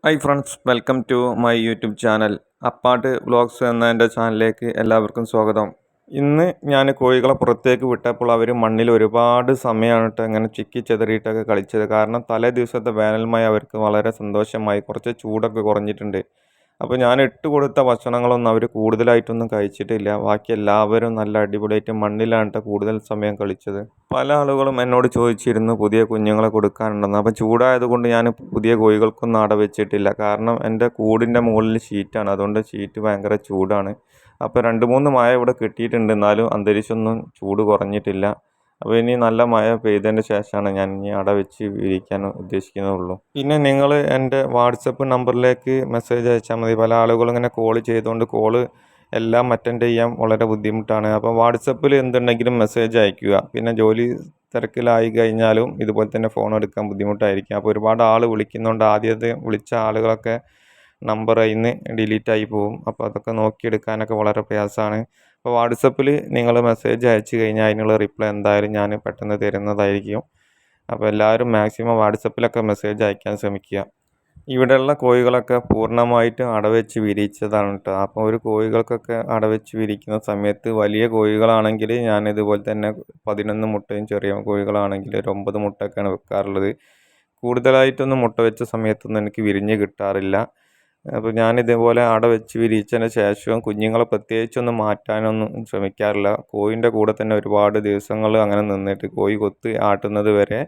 Hi friends, welcome to my YouTube channel. അപ്പാട്ട് vlogs എന്ന എൻ്റെ ചാനലിലേക്ക് എല്ലാവർക്കും സ്വാഗതം. ഇന്ന് ഞാൻ കോഴികളെ പുറത്തേക്ക് വിട്ടപ്പോൾ അവർ മണ്ണിൽ ഒരുപാട് സമയമായിട്ട് ഇങ്ങനെ ചിക്കി ചെതറിയിട്ടൊക്കെ കളിച്ചത്. കാരണം തലേ ദിവസത്തെ വേനൽമഴ അവർക്ക് വളരെ സന്തോഷമായി, കുറച്ച് ചൂടൊക്കെ കുറഞ്ഞിട്ടുണ്ട്. അപ്പോൾ ഞാൻ ഇട്ട് കൊടുത്ത ഭക്ഷണങ്ങളൊന്നും അവർ കൂടുതലായിട്ടൊന്നും കഴിച്ചിട്ടില്ല. ബാക്കി എല്ലാവരും നല്ല അടിപൊളിയായിട്ട് മണ്ണിലാണ് കൂടുതൽ സമയം കളിച്ചത്. പല ആളുകളും എന്നോട് ചോദിച്ചിരുന്നു പുതിയ കുഞ്ഞുങ്ങളെ കൊടുക്കാനുണ്ടെന്ന്. അപ്പോൾ ചൂടായതുകൊണ്ട് ഞാൻ പുതിയ കോഴികൾക്കൊന്നും അട വെച്ചിട്ടില്ല. കാരണം എൻ്റെ കൂടിൻ്റെ മുകളിൽ ഷീറ്റാണ്, അതുകൊണ്ട് ഷീറ്റ് ഭയങ്കര ചൂടാണ്. അപ്പോൾ 2-3 മഴ ഇവിടെ കിട്ടിയിട്ടുണ്ട്, എന്നാലും അന്തരീക്ഷമൊന്നും ചൂട് കുറഞ്ഞിട്ടില്ല. അപ്പോൾ ഇനി നല്ല മഴ പെയ്തതിന് ശേഷമാണ് ഞാൻ ഇനി അട വെച്ച് വിരിക്കാൻ ഉദ്ദേശിക്കുന്നുള്ളൂ. പിന്നെ നിങ്ങൾ എൻ്റെ വാട്സപ്പ് നമ്പറിലേക്ക് മെസ്സേജ് അയച്ചാൽ മതി. പല ആളുകളും ഇങ്ങനെ കോൾ ചെയ്തുകൊണ്ട് കോള് എല്ലാം അറ്റൻഡ് ചെയ്യാൻ വളരെ ബുദ്ധിമുട്ടാണ്. അപ്പോൾ വാട്സപ്പിൽ എന്തുണ്ടെങ്കിലും മെസ്സേജ് അയയ്ക്കുക. പിന്നെ ജോലി തിരക്കിലായി കഴിഞ്ഞാലും ഇതുപോലെ തന്നെ ഫോൺ എടുക്കാൻ ബുദ്ധിമുട്ടായിരിക്കും. അപ്പോൾ ഒരുപാട് ആൾ വിളിക്കുന്നതുകൊണ്ട് ആദ്യത്തെ വിളിച്ച ആളുകളൊക്കെ നമ്പർ അതിൽ നിന്ന് ഡിലീറ്റായി പോകും. അപ്പോൾ അതൊക്കെ നോക്കിയെടുക്കാനൊക്കെ വളരെ പ്രയാസമാണ്. അപ്പോൾ വാട്സപ്പിൽ നിങ്ങൾ മെസ്സേജ് അയച്ചു കഴിഞ്ഞാൽ അതിനുള്ള റിപ്ലൈ എന്തായാലും ഞാൻ പെട്ടെന്ന് തരുന്നതായിരിക്കും. അപ്പോൾ എല്ലാവരും മാക്സിമം വാട്സപ്പിലൊക്കെ മെസ്സേജ് അയക്കാൻ ശ്രമിക്കുക. ഇവിടെയുള്ള കോഴികളൊക്കെ പൂർണ്ണമായിട്ടും അടവെച്ച് വിരിയിച്ചതാണ് കേട്ടോ. അപ്പോൾ ഒരു കോഴികൾക്കൊക്കെ അടവെച്ച് വിരിക്കുന്ന സമയത്ത് വലിയ കോഴികളാണെങ്കിൽ ഞാൻ ഇതുപോലെ തന്നെ 11 മുട്ടയും, ചെറിയ കോഴികളാണെങ്കിൽ ഒരു 9 മുട്ടയൊക്കെയാണ് വെക്കാറുള്ളത്. കൂടുതലായിട്ടൊന്നും മുട്ട വെച്ച സമയത്തൊന്നും എനിക്ക് വിരിഞ്ഞ് കിട്ടാറില്ല. അപ്പോൾ ഞാൻ ഇതേപോലെ അട വെച്ച് വിരിയിച്ചതിന് ശേഷവും കുഞ്ഞുങ്ങളെ പ്രത്യേകിച്ചൊന്നും മാറ്റാനൊന്നും ശ്രമിക്കാറില്ല. കോഴിൻ്റെ കൂടെ തന്നെ ഒരുപാട് ദിവസങ്ങൾ അങ്ങനെ നിന്നിട്ട് കോഴി കൊത്ത് ആട്ടുന്നത് വരെ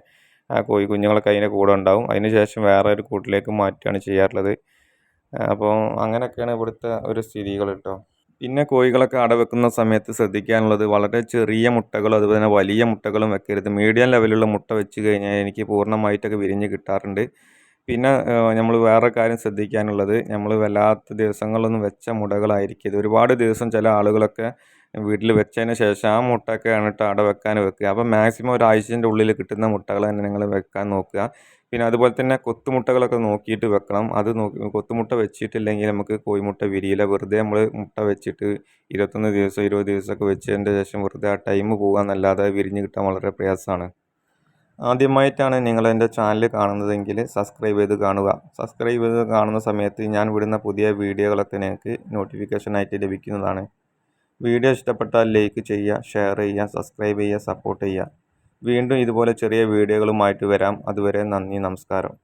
ആ കോഴി കുഞ്ഞുങ്ങളൊക്കെ അതിൻ്റെ കൂടെ ഉണ്ടാവും. അതിന് ശേഷം വേറെ ഒരു കൂട്ടിലേക്ക് മാറ്റുകയാണ് ചെയ്യാറുള്ളത്. അപ്പോൾ അങ്ങനെയൊക്കെയാണ് ഇവിടുത്തെ ഒരു സ്ഥിതികൾ കേട്ടോ. പിന്നെ കോഴികളൊക്കെ അട വെക്കുന്ന സമയത്ത് ശ്രദ്ധിക്കാനുള്ളത് വളരെ ചെറിയ മുട്ടകളും അതുപോലെ തന്നെ വലിയ മുട്ടകളും വെക്കരുത്. മീഡിയം ലെവലുള്ള മുട്ട വെച്ച് കഴിഞ്ഞാൽ എനിക്ക് പൂർണ്ണമായിട്ടൊക്കെ വിരിഞ്ഞ് കിട്ടാറുണ്ട്. പിന്നെ നമ്മൾ വേറെ കാര്യം ശ്രദ്ധിക്കാനുള്ളത്, നമ്മൾ വല്ലാത്ത ദിവസങ്ങളിലൊന്നും വെച്ച മുട്ടകളായിരിക്കും. ഒരുപാട് ദിവസം ചില ആളുകളൊക്കെ വീട്ടിൽ വെച്ചതിന് ശേഷം ആ മുട്ടയൊക്കെയാണ് കേട്ടോ അട വെക്കാൻ വെക്കുക. അപ്പോൾ മാക്സിമം ഒരാഴ്ചൻ്റെ ഉള്ളിൽ കിട്ടുന്ന മുട്ടകൾ തന്നെ നിങ്ങൾ വെക്കാൻ നോക്കുക. പിന്നെ അതുപോലെ തന്നെ കൊത്തുമുട്ടകളൊക്കെ നോക്കിയിട്ട് വെക്കണം. അത് കൊത്തുമുട്ട വെച്ചിട്ടില്ലെങ്കിൽ നമുക്ക് കോഴിമുട്ട വിരിയില്ല. വെറുതെ നമ്മൾ മുട്ട വെച്ചിട്ട് 21 ദിവസം 20 ദിവസമൊക്കെ വെച്ചതിൻ്റെ ശേഷം വെറുതെ ആ ടൈം പോകാമെന്നല്ലാതെ വിരിഞ്ഞ് കിട്ടാൻ വളരെ പ്രയാസമാണ്. ആദ്യമായിട്ടാണ് നിങ്ങൾ എൻ്റെ ചാനൽ കാണുന്നതെങ്കിൽ സബ്സ്ക്രൈബ് ചെയ്ത് കാണുക. സബ്സ്ക്രൈബ് ചെയ്ത് കാണുന്ന സമയത്ത് ഞാൻ വിടുന്ന പുതിയ വീഡിയോകളൊക്കെ നിങ്ങൾക്ക് നോട്ടിഫിക്കേഷനായിട്ട് ലഭിക്കുന്നതാണ്. വീഡിയോ ഇഷ്ടപ്പെട്ടാൽ ലൈക്ക് ചെയ്യുക, ഷെയർ ചെയ്യുക, സബ്സ്ക്രൈബ് ചെയ്യുക, സപ്പോർട്ട് ചെയ്യുക. വീണ്ടും ഇതുപോലെ ചെറിയ വീഡിയോകളുമായിട്ട് വരാം. അതുവരെ നന്ദി, നമസ്കാരം.